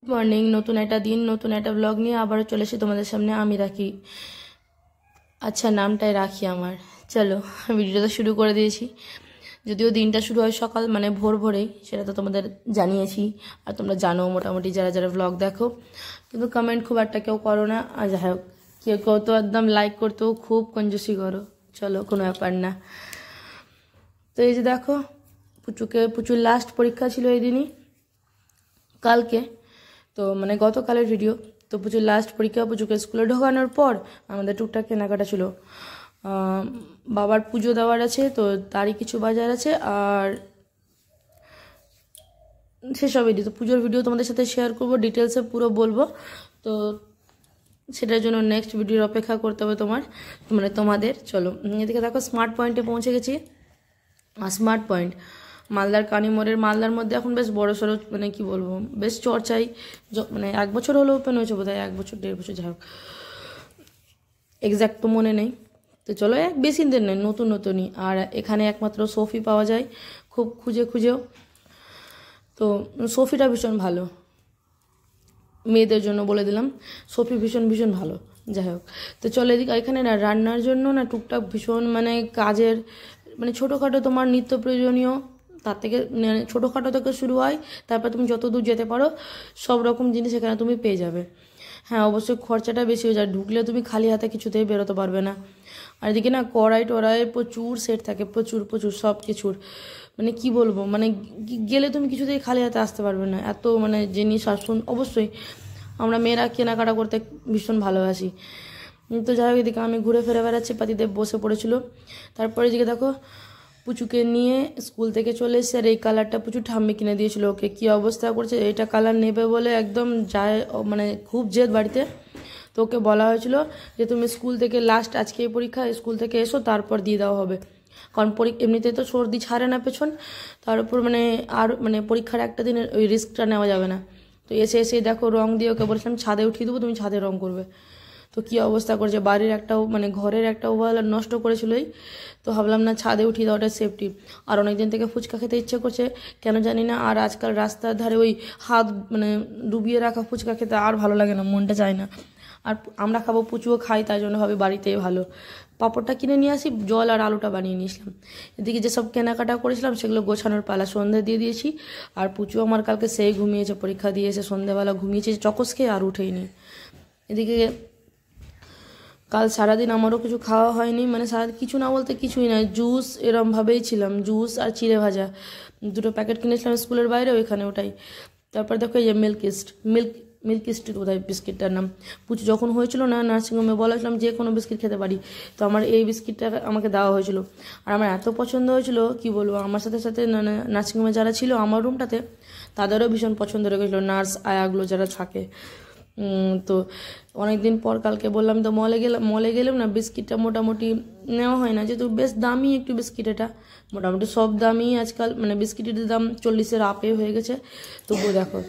Morning, নতুন একটা দিন, নতুন একটা ব্লগ নিয়ে আবারও চলে এসে তোমাদের সামনে। আমি রাখি, আচ্ছা নামটাই রাখি আমার। চলো ভিডিওটা শুরু করে দিয়েছি। যদিও দিনটা শুরু হয় সকাল মানে ভোর ভোরেই, সেটা তো তোমাদের জানিয়েছি আর তোমরা জানো মোটামুটি যারা যারা ব্লগ দেখো, কিন্তু কমেন্ট খুব একটা কেউ করো না। আর যাই হোক, কেউ কেউ তো একদম লাইক করতেও খুব কঞ্জুসি করো। চলো কোনো ব্যাপার না। তো এই যে দেখো, পুচুর লাস্ট পরীক্ষা ছিল এই দিনই, কালকে। তো মানে গতকালের ভিডিও। তো পুজোর লাস্ট পরীক্ষা, পুজোকে স্কুলে ঢোকানোর পর আমাদের টুকটাক কেনাকাটা ছিল। বাবার পুজো দেওয়ার আছে, তো তারই কিছু বাজার আছে, আর সেসব ভিডিও, তো পুজোর ভিডিও তোমাদের সাথে শেয়ার করবো, ডিটেলসে পুরো বলবো। তো সেটার জন্য নেক্সট ভিডিওর অপেক্ষা করতে হবে তোমাদের। চলো এদিকে দেখো, স্মার্ট পয়েন্টে পৌঁছে গেছি। স্মার্ট পয়েন্ট মালদার কানিমোড়ের, মালদার মধ্যে এখন বেশ বড় সড়ো, মানে কি বলবো, বেশ চর্চাই। মানে 1 বছর হলো ওপেন হয়েছে বোধ হয়, 1 বছর 1.5 বছর, যাই হোক এক্স্যাক্ট তো মনে নেই। তো চলো, বেশি দিন নেই, নতুনই। আর এখানে একমাত্র সফি পাওয়া যায় খুব খুঁজেও। তো সফিটা ভীষণ ভালো, মেয়েদের জন্য বলে দিলাম, সফি ভীষণ ভালো। যাই হোক, তো চলো এদিকে, এখানে না রান্নার জন্য না টুকটাক ভীষণ মানে কাজের, মানে ছোটোখাটো তোমার নিত্য প্রয়োজনীয়, তার থেকে ছোটোখাটো থেকে শুরু হয়, তারপর তুমি যত দূর যেতে পারো সব রকম জিনিস এখানে তুমি পেয়ে যাবে। হ্যাঁ অবশ্যই খরচাটা বেশি হয়ে যায়, ঢুকলে তুমি খালি হাতে কিছুতেই বেরোতে পারবে না। আর এদিকে না কড়াই টড়াই প্রচুর সেট থাকে, প্রচুর সব কিছুর, মানে কি বলবো, মানে গেলে তুমি কিছুতেই খালি হাতে আসতে পারবে না, এত মানে জিনিস আসুন। অবশ্যই আমরা মেয়েরা কেনাকাটা করতে ভীষণ ভালোবাসি। তো যাই হোক, এদিকে আমি ঘুরে ফিরে বেড়াচ্ছি, পাতিদেব বসে পড়েছিল। তারপরে এদিকে দেখো, পুচুকে নিয়ে স্কুল থেকে চলে এসেছে, আর এই কালারটা পুচু ঠাম্মি কিনে দিয়েছিল ওকে। কী অবস্থা করছে, এইটা কালার নেবে বলে একদম যায়, মানে খুব জেদ বাড়িতে। তো ওকে বলা হয়েছিল যে তুমি স্কুল থেকে লাস্ট আজকে পরীক্ষা, স্কুল থেকে এসো, তারপর দিয়ে দেওয়া হবে। কারণ এমনিতে তো সর্দি ছাড়ে না পেছন, তার উপর মানে আর মানে পরীক্ষার একটা দিনের ওই রিস্কটা নেওয়া যাবে না। তো এসে দেখো রং দিয়ে ওকে বলেছিলাম ছাদে উঠিয়ে দেবো, তুমি ছাদে রং করবে। তো কী অবস্থা করেছে, বাড়ির একটাও মানে ঘরের একটা ওয়াল নষ্ট করেছিলই। তো ভাবলাম না ছাদে উঠিয়ে দেওয়াটা সেফটি। আর অনেকদিন থেকে ফুচকা খেতে ইচ্ছে করছে, কেন জানি না। আর আজকাল রাস্তার ধারে ওই হাত মানে ডুবিয়ে রাখা ফুচকা খেতে আর ভালো লাগে না, মনটা চায় না। আর আমরা খাবো, পুচুও খাই, তাই জন্য ভাবে বাড়িতেই ভালো। পাঁপড়টা কিনে নিয়ে আসি, জল আর আলুটা বানিয়ে নিয়েছিলাম। এদিকে যেসব কেনাকাটা করেছিলাম সেগুলো গোছানোর পালা, সন্ধে দিয়ে দিয়েছি। আর পুচু আমার কালকে সেই ঘুমিয়েছে, পরীক্ষা দিয়েছে, সন্ধেবেলা ঘুমিয়েছে চকস খেয়ে, আর উঠেইনি। এদিকে কাল সারাদিন আমারও কিছু খাওয়া হয়নি, মানে সারাদিন কিছু না বলতে কিছুই নয়, জুস এরমভাবেই ছিলাম, জুস আর চিড়ে ভাজা, 2টো প্যাকেট কিনেছিলাম স্কুলের বাইরে, ওইখানে ওটাই। তারপর দেখো এই যে মিল্কিস্ট বোধহয় বিস্কিটটার নাম। পুচু যখন হয়েছিল না, নার্সিংহোমে বলেছিলাম যে কোনো বিস্কিট খেতে পারি, তো আমার এই বিস্কিটটা আমাকে দেওয়া হয়েছিল। আর আমার এত পছন্দ হয়েছিল কি বলবো, আমার সাথে নার্সিংহোমে যারা ছিল আমার রুমটাতে, তাদেরও ভীষণ পছন্দ লেগেছিলো, নার্স আয়াগুলো যারা থাকে। তো অনেকদিন পর কালকে বললাম, তো মলে গেলাম না, বিস্কিটটা মোটামুটি নেওয়া হয় না, যেহেতু বেশ দামি একটু বিস্কিট, এটা মোটামুটি সব দামই আজকাল, মানে বিস্কিটের দাম 40-এর আপে হয়ে গেছে। তবুও দেখো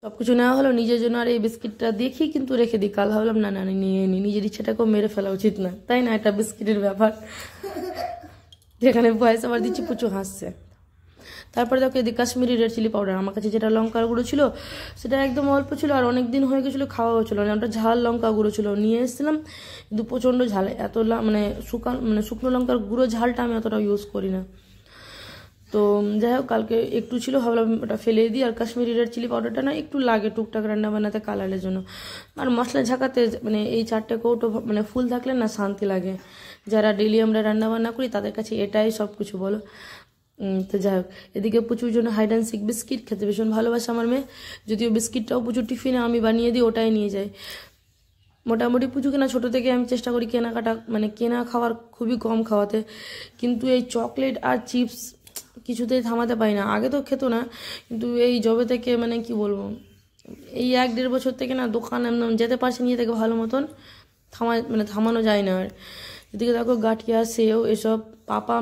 সব কিছু নেওয়া হলো নিজের জন্য, আর এই বিস্কিটটা দেখি কিন্তু রেখে দিই। কাল ভাবলাম না নিয়ে নিই, নিজের ইচ্ছাটাকেও মেরে ফেলা উচিত না, তাই না, একটা বিস্কিটের ব্যাপার। যেখানে ভয়েস আবার দিচ্ছি, পুচু হাসছে। তারপরে দেখো এদিকে কাশ্মীরি রেড চিলি পাউডার, আমার কাছে যেটা লঙ্কার গুঁড়ো ছিল সেটা একদম অল্প ছিল, আর অনেক দিন হয়ে গেছিলো খাওয়া হচ্ছিলো না, ওটা ঝাল লঙ্কা গুঁড়ো ছিল, নিয়ে এসেছিলাম, কিন্তু প্রচণ্ড ঝাল, এত মানে শুকনো লঙ্কার গুঁড়ো ঝালটা আমি অতটা ইউজ করি না। তো যাই হোক, কালকে একটু ছিল, ভাবলাম ওটা ফেলে দিই। আর কাশ্মীরি রেড চিলি পাউডারটা না একটু লাগে টুকটাক রান্না বান্নাতে কালারের জন্য, আর মশলা ঝাঁকাতে, মানে এই 4টে কৌটো মানে ফুল থাকলে না শান্তি লাগে। যারা ডেলি আমরা রান্না বান্না করি তাদের কাছে এটাই সব কিছু বলো। তো যাই হোক, এদিকে প্রচুর জন্য হাইড অ্যান্ড সিক বিস্কিট খেতে ভীষণ ভালোবাসে আমার মেয়ে, যদিও বিস্কিটটাও প্রচুর টিফিনে আমি বানিয়ে দিই, ওটাই নিয়ে যাই। মোটামুটি পুচুকে না ছোটো থেকে আমি চেষ্টা করি কেনাকাটা, মানে কেনা খাবার খুবই কম খাওয়াতে, কিন্তু এই চকলেট আর চিপস কিছুতেই থামাতে পারি না। আগে তো খেত না, কিন্তু এই জবে থেকে মানে কি বলবো, এই 1-1.5 বছর থেকে না দোকান একদম যেতে পারছি নিয়ে থেকে ভালো মতন, থামানো যায় না। আর এদিকে দেখো গাঠিয়া সেও এসব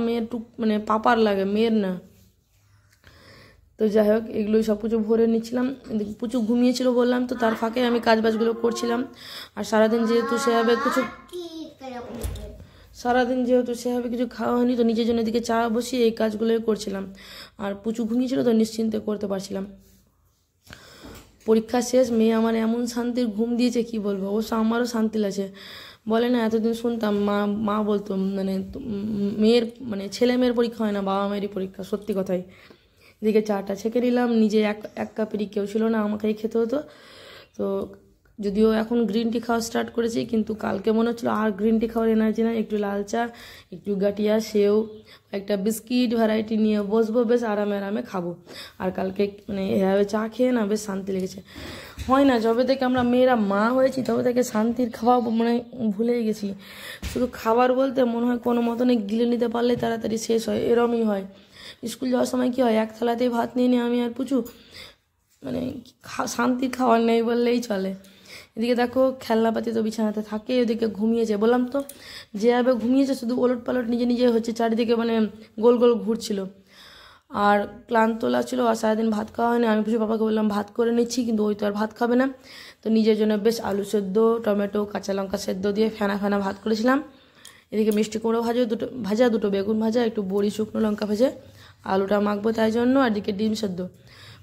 মেয়ের মানে পাপার লাগে, মেয়ের না। তো যাই হোক, এগুলোই সব কিছু ভরে নিচ্ছিলাম। পুচু ঘুমিয়েছিল বললাম, তো তার ফাঁকে আমি কাজবাজগুলো করছিলাম। আর সারাদিন যেহেতু সেভাবে কিছু খাওয়া হয়নি, তো নিজের জন্য এদিকে চা বসিয়ে এই কাজগুলোই করছিলাম। আর পুচু ঘুমিয়েছিল তো নিশ্চিন্তে করতে পারছিলাম। পরীক্ষা শেষ, মেয়ে আমার এমন শান্তির ঘুম দিয়েছে কি বলবো, অবশ্য আমারও শান্তি লাগছে। বলে না এতদিন শুনতাম মা মা বলতো মানে মেয়ের মানে ছেলে মেয়ের পরীক্ষা হয় না, বাবা মায়েরই পরীক্ষা, সত্যি কথাই। এদিকে চাটা ছেঁকে নিলাম, নিজে এক কাপেরই, কেউ ছিল না, আমাকেই খেতে হতো। তো যদিও এখন গ্রিন টি খাওয়া স্টার্ট করেছি, কিন্তু কালকে মনে হচ্ছিলো আর গ্রিন টি খাওয়ার এনার্জি না, একটু লাল চা, একটু গাটিয়া সেও, একটা বিস্কিট ভ্যারাইটি নিয়ে বসবো, বেশ আরামে আরামে খাবো। আর কালকে মানে এভাবে চা খেয়ে না বেশ শান্তি লেগেছে। হয় না, যবে থেকে আমরা মেয়েরা মা হয়েছি তবে থেকে শান্তির খাওয়া মানে ভুলেই গেছি। শুধু খাবার বলতে মনে হয় কোনো মতনে গিলে নিতে পারলে তাড়াতাড়ি শেষ হয়, এরমই হয়। স্কুল যাওয়ার সময় কী হয়, এক থালাতেই ভাত নিয়ে নিয়ে আমি আর পুচু, মানে শান্তির খাবার নেই বললেই চলে। এদিকে দেখো খেলনাপাতি তো বিছানাতে থাকে, ওদিকে ঘুমিয়েছে, বললাম তো যেভাবে ঘুমিয়েছে শুধু ওলট পালট নিজে নিজে হচ্ছে, চারিদিকে মানে গোল গোল ঘুরছিল। আর ক্লান্ত লাগছিল, আর সারাদিন ভাত খাওয়া হয়নি। আমি পুজো পাপাকে বললাম ভাত করে নিচ্ছি, কিন্তু ওই তো আর ভাত খাবে না। তো নিজের জন্য বেশ আলু সেদ্ধ, টমেটো, কাঁচা লঙ্কা সেদ্ধ দিয়ে ফেনা ফেনা ভাত করেছিলাম। এদিকে মিষ্টি কুমড়ো ভাজা, দুটো বেগুন ভাজা, একটু বড়ি, শুকনো লঙ্কা ভেজে আলুটা মাখবো তাই জন্য। আর এদিকে ডিম সেদ্ধ,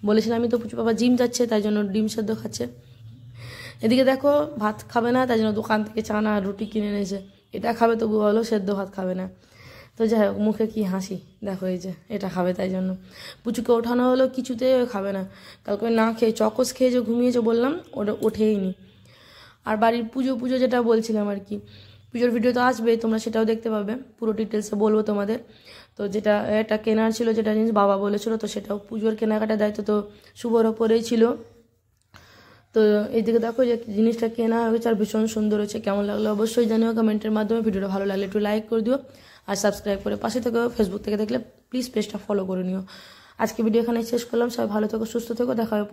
বলেছিলাম আমি তো পুচু বাবা জিম যাচ্ছে তাই জন্য ডিম সেদ্ধ খাচ্ছে। এদিকে দেখো ভাত খাবে না, তাই জন্য দোকান থেকে চানা আর রুটি কিনে এনেছে, এটা খাবে তবু বলো, সেদ্ধ ভাত খাবে না। তো যাই হোক, মুখে কি হাসি দেখো, এই যে এটা খাবে তাই জন্য। পুচুকে ওঠানো হলো, কিছুতেই খাবে না। কালকে না খেয়ে চকস খেয়ে যে ঘুমিয়েছে বললাম, ওটা ওঠেই নি। আর বাড়ির পুজো যেটা বলছিলাম আর কি, পুজোর ভিডিও তো আসবেই, তোমরা সেটাও দেখতে পাবে, পুরো ডিটেলসে বলবো তোমাদের। তো যেটা এটা কেনার ছিল, যেটা জিনিস বাবা বলেছিল, তো সেটাও পুজোর কেনাকাটার দায়িত্ব তো শুভর ওপরেই ছিল। তো এইদিকে দেখো যে জিনিসটা কেনা হয়েছে, আর ভীষণ সুন্দর হয়েছে। কেমন লাগলো অবশ্যই জানিও কমেন্টের মাধ্যমে। ভিডিওটা ভালো লাগলে একটু লাইক করে দিও, আর সাবস্ক্রাইব করে পাশে থেকো। ফেসবুক থেকে দেখলে প্লিজ পেজটা ফলো করে নিও। আজকে ভিডিও এখানে শেষ করলাম, সবাই ভালো থেকো, সুস্থ থেকো, দেখা হবে।